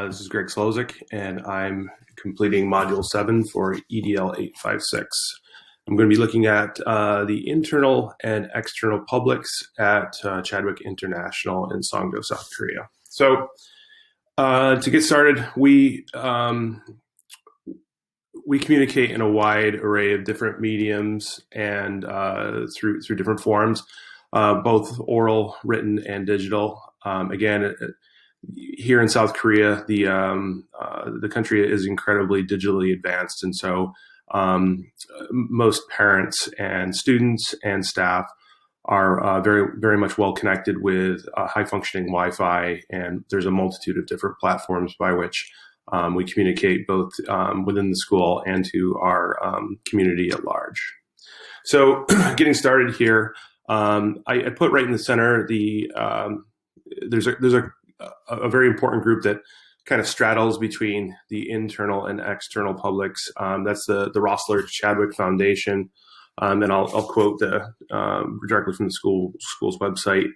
This is Greg Slozik, and I'm completing Module 7 for EDL 856. I'm going to be looking at the internal and external publics at Chadwick International in Songdo, South Korea. So to get started, we communicate in a wide array of different mediums and through different forms, both oral, written, and digital. Again, here in South Korea, the country is incredibly digitally advanced, and so most parents and students and staff are very much well connected with high functioning Wi-Fi, and there's a multitude of different platforms by which we communicate both within the school and to our community at large. So, getting started here, I put right in the center there's a very important group that kind of straddles between the internal and external publics. That's the Rossler Chadwick Foundation, and I'll quote directly from the school's website.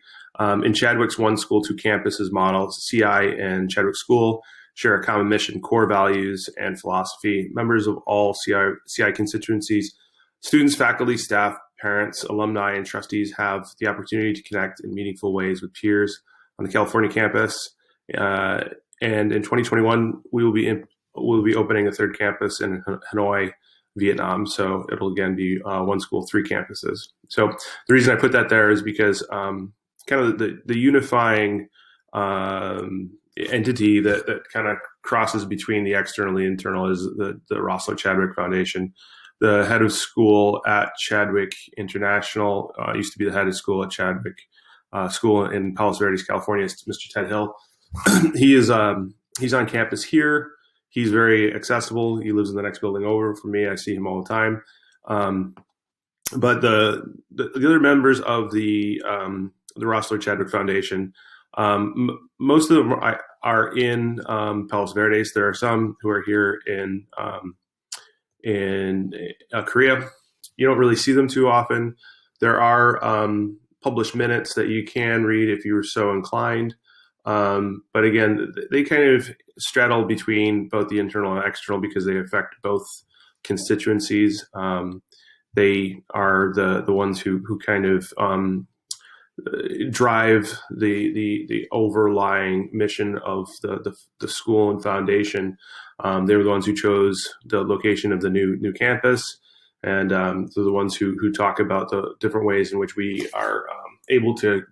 In Chadwick's one school, two campuses model, CI and Chadwick School share a common mission, core values, and philosophy. Members of all CI constituencies, students, faculty, staff, parents, alumni, and trustees have the opportunity to connect in meaningful ways with peers on the California campus. And in 2021, we'll be opening a third campus in Hanoi, Vietnam. So it'll again be one school, three campuses. So the reason I put that there is because kind of the unifying entity that kind of crosses between the external and the internal is the Rossler Chadwick Foundation. The head of school at Chadwick International used to be the head of school at Chadwick School in Palos Verdes, California. It's Mr. Ted Hill. He's on campus here. He's very accessible. He lives in the next building over from me. I see him all the time. But the other members of the Rossler Chadwick Foundation, most of them are in Palos Verdes. There are some who are here in Korea. You don't really see them too often. There are published minutes that you can read if you were so inclined. But again, they kind of straddle between both the internal and external because they affect both constituencies. They are the ones who kind of drive the overlying mission of the school and foundation. They were the ones who chose the location of the new campus, and they're the ones who talk about the different ways in which we are able to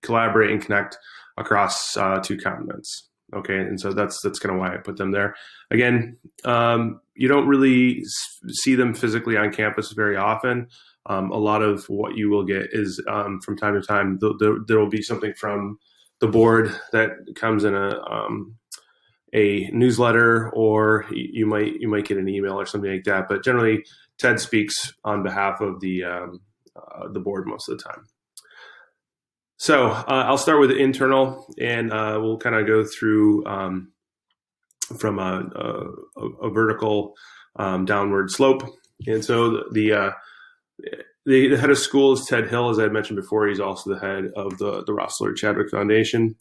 collaborate and connect across two continents. Okay, and so that's kind of why I put them there. Again, you don't really see them physically on campus very often. A lot of what you will get is from time to time there will be something from the board that comes in a newsletter, or you might get an email or something like that. But generally, Ted speaks on behalf of the board most of the time. So I'll start with the internal, and we'll kind of go through from a vertical downward slope. And so the head of school is Ted Hill, as I mentioned before. He's also the head of the Rossler Chadwick Foundation.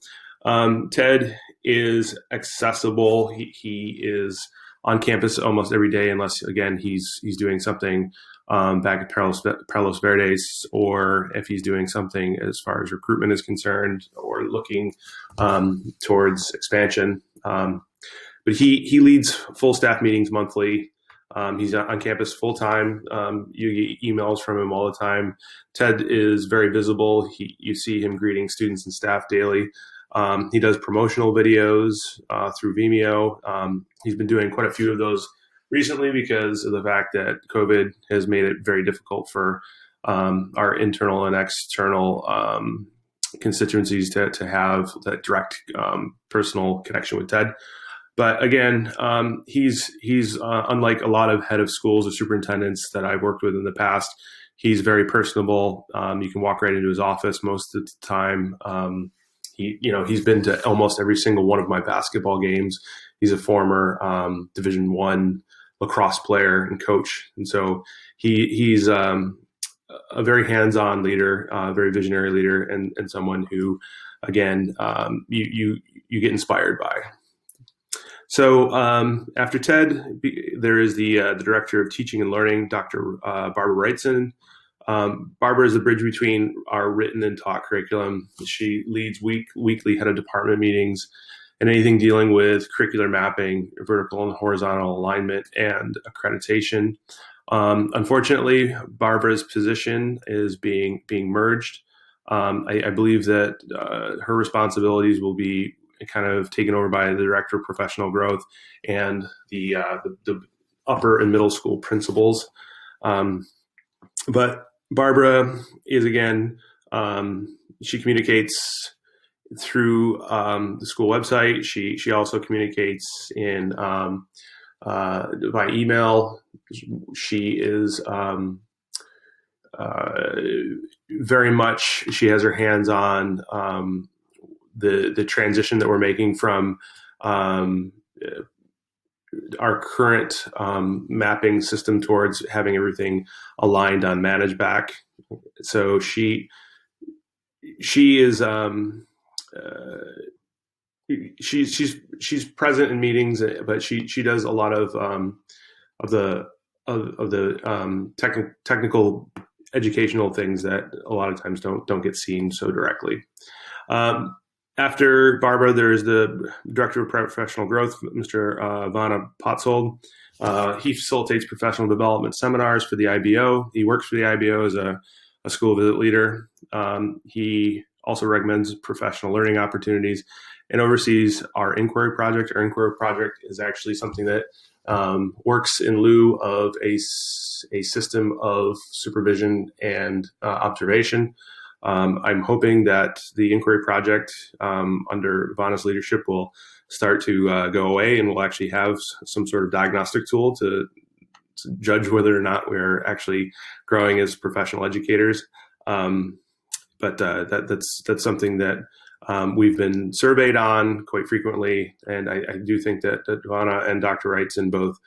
Ted is accessible. He is on campus almost every day, unless again he's doing something back at Palos Verdes, or if he's doing something as far as recruitment is concerned, or looking towards expansion. But he leads full staff meetings monthly. He's on campus full time. You get emails from him all the time. Ted is very visible. You see him greeting students and staff daily. He does promotional videos through Vimeo. He's been doing quite a few of those recently because of the fact that COVID has made it very difficult for our internal and external constituencies to have that direct personal connection with Ted. But again, he's unlike a lot of head of schools or superintendents that I've worked with in the past. He's very personable. You can walk right into his office most of the time. He's been to almost every single one of my basketball games. He's a former Division I lacrosse player and coach, and so he's a very hands-on leader, very visionary leader, and someone who, again, you get inspired by. So after Ted, there is the director of teaching and learning, Dr. Barbara Wrightson. Barbara is the bridge between our written and taught curriculum. She leads weekly head of department meetings and anything dealing with curricular mapping, vertical and horizontal alignment, and accreditation. Unfortunately, Barbara's position is being merged. I believe that her responsibilities will be kind of taken over by the director of professional growth and the upper and middle school principals. But Barbara is, again, she communicates through the school website. She also communicates in by email. She is very much, she has her hands on the transition that we're making from our current mapping system towards having everything aligned on ManageBack. So she is she's present in meetings, but she does a lot of the technical educational things that a lot of times don't get seen so directly. After Barbara, there's the Director of Professional Growth, Mr. Vanna Potsold. He facilitates professional development seminars for the IBO. He works for the IBO as a school visit leader. He also recommends professional learning opportunities and oversees our inquiry project. Our inquiry project is actually something that works in lieu of a system of supervision and observation. I'm hoping that the inquiry project under Vanna's leadership will start to go away, and we'll actually have some sort of diagnostic tool to judge whether or not we're actually growing as professional educators. But that's something that we've been surveyed on quite frequently, and I do think that Vanna and Dr. Wrightson both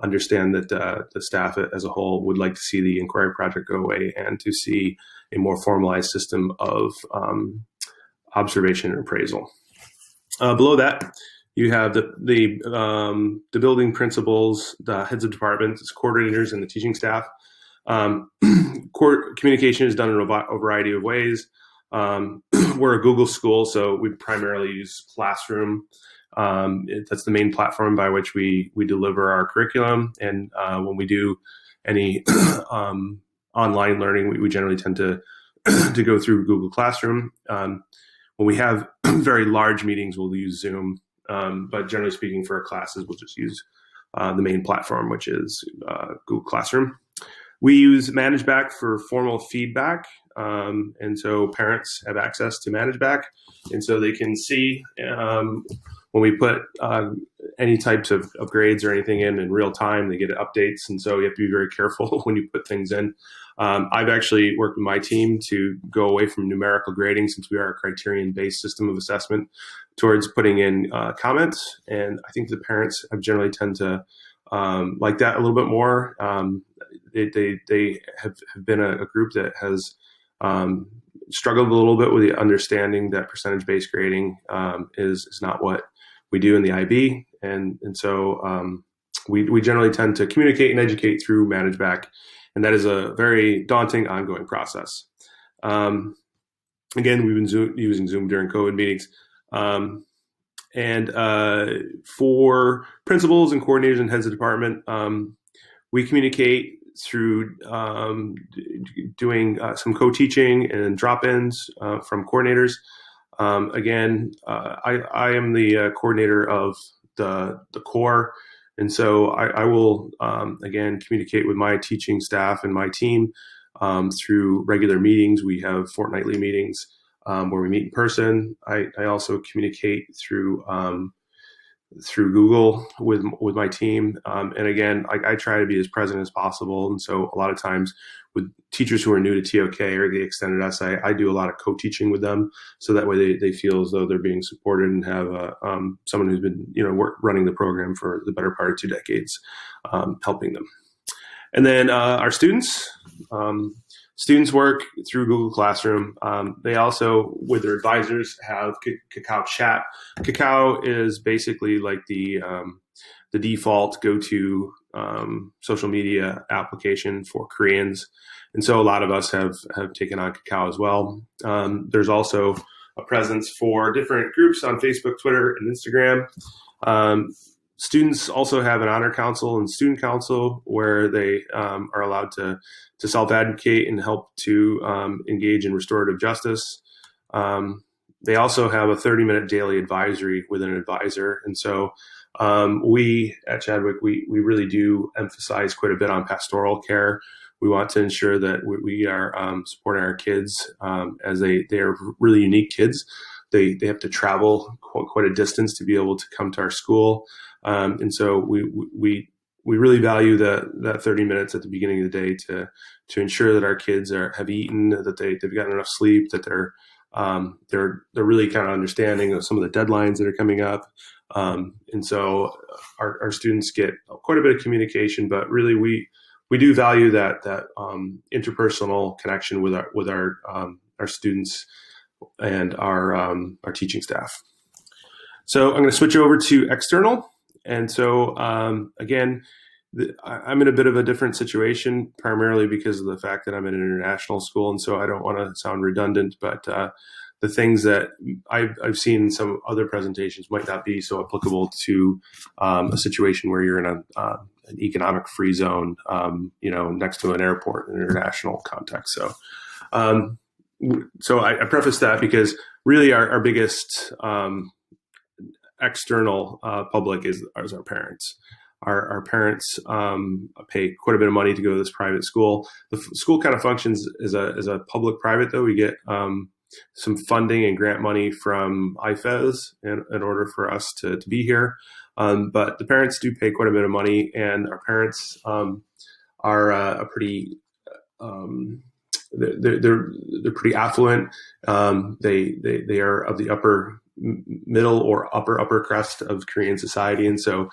understand that the staff as a whole would like to see the inquiry project go away and to see a more formalized system of observation and appraisal. Below that, you have the building principals, the heads of departments, coordinators, and the teaching staff. Communication is done in a variety of ways. We're a Google school, so we primarily use Classroom. That's the main platform by which we deliver our curriculum. And when we do any online learning, we generally tend to go through Google Classroom. When we have very large meetings, we'll use Zoom. But generally speaking, for our classes, we'll just use the main platform, which is Google Classroom. We use ManageBack for formal feedback. And so parents have access to ManageBack. And so they can see when we put any types of grades or anything in real time, they get updates. And so you have to be very careful when you put things in. I've actually worked with my team to go away from numerical grading, since we are a criterion-based system of assessment, towards putting in comments. And I think the parents have generally tend to like that a little bit more. They have been a group that has struggled a little bit with the understanding that percentage-based grading is not what we do in the IB. And so we generally tend to communicate and educate through ManageBack, and that is a very daunting ongoing process. Again, we've been using Zoom during COVID meetings. And for principals and coordinators and heads of department, we communicate through doing some co-teaching and drop-ins from coordinators. Again, I am the coordinator of the core, and so I will again communicate with my teaching staff and my team through regular meetings. We have fortnightly meetings where we meet in person. I also communicate through Google with my team. And again, I try to be as present as possible. And so a lot of times with teachers who are new to TOK or the extended essay, I do a lot of co-teaching with them. So that way they feel as though they're being supported and have someone who's been, running the program for the better part of 2 decades, helping them. And then our students, Students work through Google Classroom. They also, with their advisors, have Kakao Chat. Kakao is basically like the default go-to social media application for Koreans, and so a lot of us have taken on Kakao as well. There's also a presence for different groups on Facebook, Twitter, and Instagram. Students also have an honor council and student council where they are allowed to self-advocate and help to engage in restorative justice. They also have a 30-minute daily advisory with an advisor. And so we at Chadwick, we really do emphasize quite a bit on pastoral care. We want to ensure that we are supporting our kids as they are really unique kids. They have to travel quite a distance to be able to come to our school. And so we really value that 30 minutes at the beginning of the day to ensure that our kids have eaten, that they've gotten enough sleep, that they're really kind of understanding of some of the deadlines that are coming up. And so our students get quite a bit of communication, but really we do value that interpersonal connection with our students and our teaching staff. So I'm going to switch over to external. And so again, I'm in a bit of a different situation, primarily because of the fact that I'm in an international school. And so I don't want to sound redundant, but the things that I've seen in some other presentations might not be so applicable to a situation where you're in an economic free zone, next to an airport in an international context. So I preface that because really our biggest external public is our parents. Our parents pay quite a bit of money to go to this private school. The school kind of functions as a public-private, though. We get some funding and grant money from IFES in order for us to be here. But the parents do pay quite a bit of money, and our parents are a pretty they're pretty affluent. They are of the upper middle or upper crust of Korean society, and so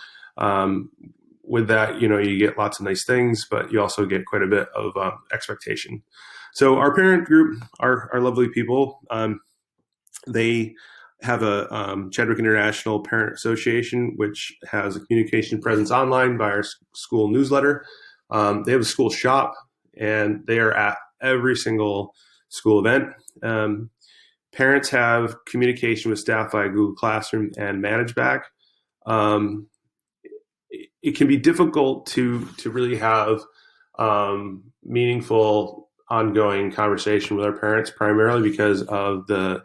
with that, you get lots of nice things, but you also get quite a bit of expectation. So our parent group are lovely people. They have a Chadwick International Parent Association, which has a communication presence online by our school newsletter. They have a school shop, and they are at every single school event. Parents have communication with staff via Google Classroom and ManageBack. It can be difficult to really have meaningful ongoing conversation with our parents, primarily because of the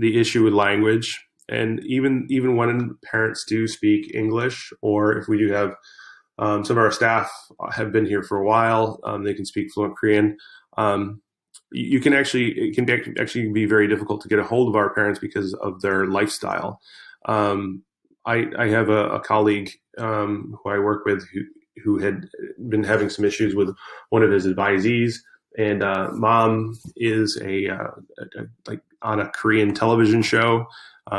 issue with language. And even when parents do speak English, or if we do have some of our staff have been here for a while, they can speak fluent Korean. It can actually be very difficult to get a hold of our parents because of their lifestyle. I have a colleague who I work with who had been having some issues with one of his advisees, and mom is like on a Korean television show.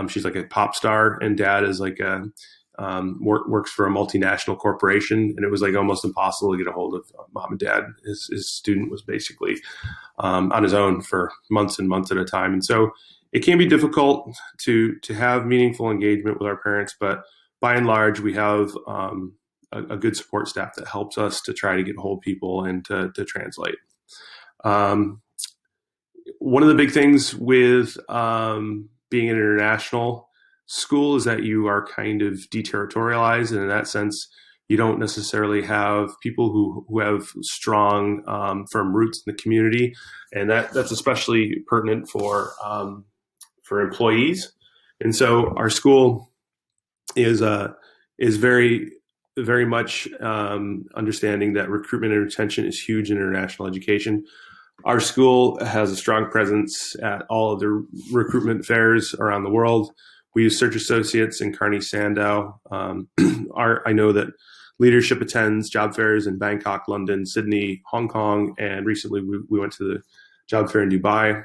She's like a pop star, and dad is like works for a multinational corporation, and it was like almost impossible to get a hold of mom and dad. His student was basically on his own for months and months at a time, and so it can be difficult to have meaningful engagement with our parents. But by and large, we have a good support staff that helps us to try to get hold of people and to translate. One of the big things with being an international school is that you are kind of deterritorialized, and in that sense, you don't necessarily have people who have strong, firm roots in the community, and that's especially pertinent for employees. And so our school is very, very much understanding that recruitment and retention is huge in international education. Our school has a strong presence at all of the recruitment fairs around the world. We use Search Associates and Carney Sandow. I know that leadership attends job fairs in Bangkok, London, Sydney, Hong Kong, and recently we went to the job fair in Dubai.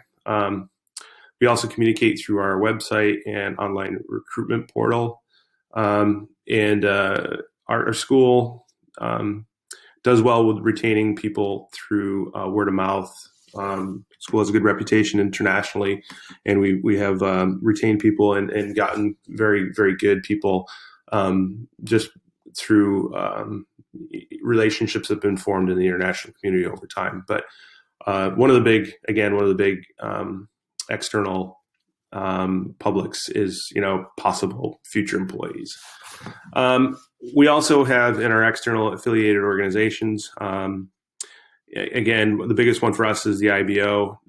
We also communicate through our website and online recruitment portal. And our school does well with retaining people through word of mouth. School has a good reputation internationally, and we have retained people and gotten very, very good people just through relationships that have been formed in the international community over time. But one of the big external publics is, possible future employees. We also have in our external affiliated organizations, again, the biggest one for us is the IBO.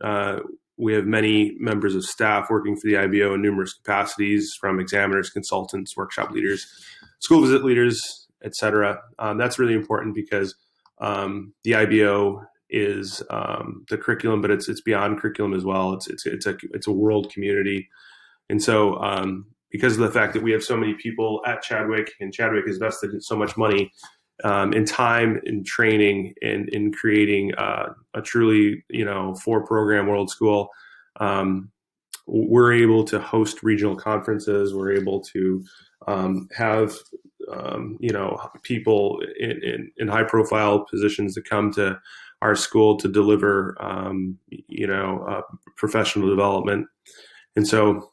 We have many members of staff working for the IBO in numerous capacities, from examiners, consultants, workshop leaders, school visit leaders, etc. That's really important because the IBO is the curriculum, but it's beyond curriculum as well. It's a world community, and so because of the fact that we have so many people at Chadwick, and Chadwick has invested so much money in time, in training, and in creating a truly, 4-program world school, we're able to host regional conferences. We're able to have, people in high-profile positions to come to our school to deliver, professional development. And so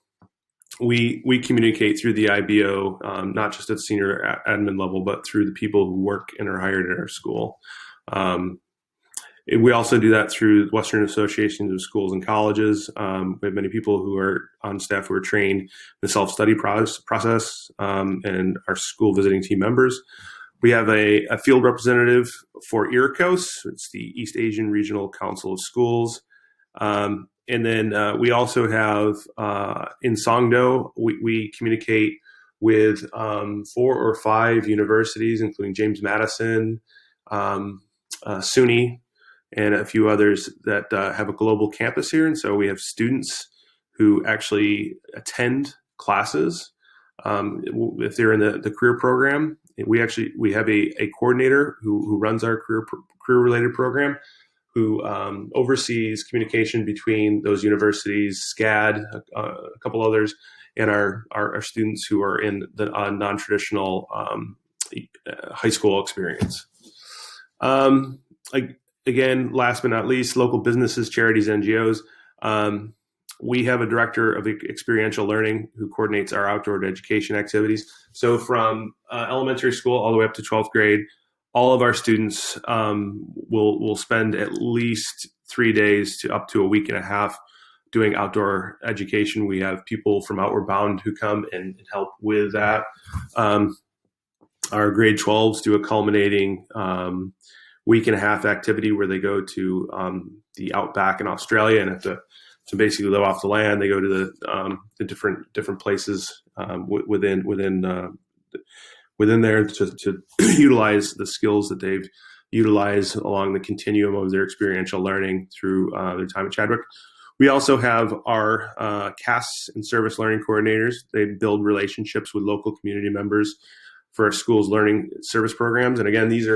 we communicate through the IBO, not just at senior admin level, but through the people who work and are hired at our school. We also do that through Western Associations of Schools and Colleges. We have many people who are on staff who are trained in the self-study process, and our school visiting team members. We have a field representative for IRCOS. It's the East Asian Regional Council of Schools. And then we also have in Songdo, we communicate with 4 or 5 universities, including James Madison, SUNY, and a few others that have a global campus here. And so we have students who actually attend classes. If they're in the career program, we have a coordinator who runs our career related program, who oversees communication between those universities, SCAD, a couple others, and our students who are in the non-traditional high school experience. Again, last but not least, local businesses, charities, NGOs. We have a director of experiential learning who coordinates our outdoor education activities. So from elementary school all the way up to 12th grade, all of our students will spend at least 3 days to up to a week and a half doing outdoor education. We have people from Outward Bound who come and help with that. Our grade 12s do a culminating week and a half activity where they go to the outback in Australia and have to basically live off the land. They go to the different places within there to utilize the skills that they've utilized along the continuum of their experiential learning through their time at Chadwick. We also have our CAS and service learning coordinators. They build relationships with local community members for our school's learning service programs. And again, these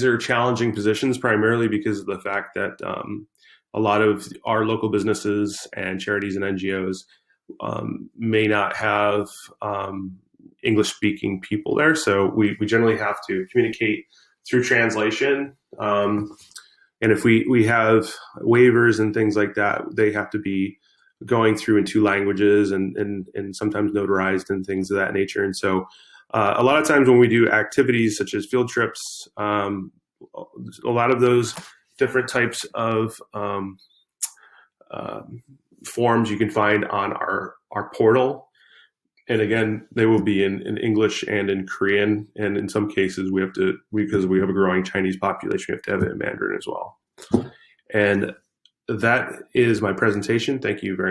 are challenging positions primarily because of the fact that a lot of our local businesses and charities and NGOs may not have English-speaking people there. So we generally have to communicate through translation. And if we have waivers and things like that, they have to be going through in 2 languages and sometimes notarized and things of that nature. And so a lot of times when we do activities such as field trips, a lot of those different types of forms you can find on our portal. And again, they will be in English and in Korean. And in some cases, because we have a growing Chinese population, we have to have it in Mandarin as well. And that is my presentation. Thank you very much.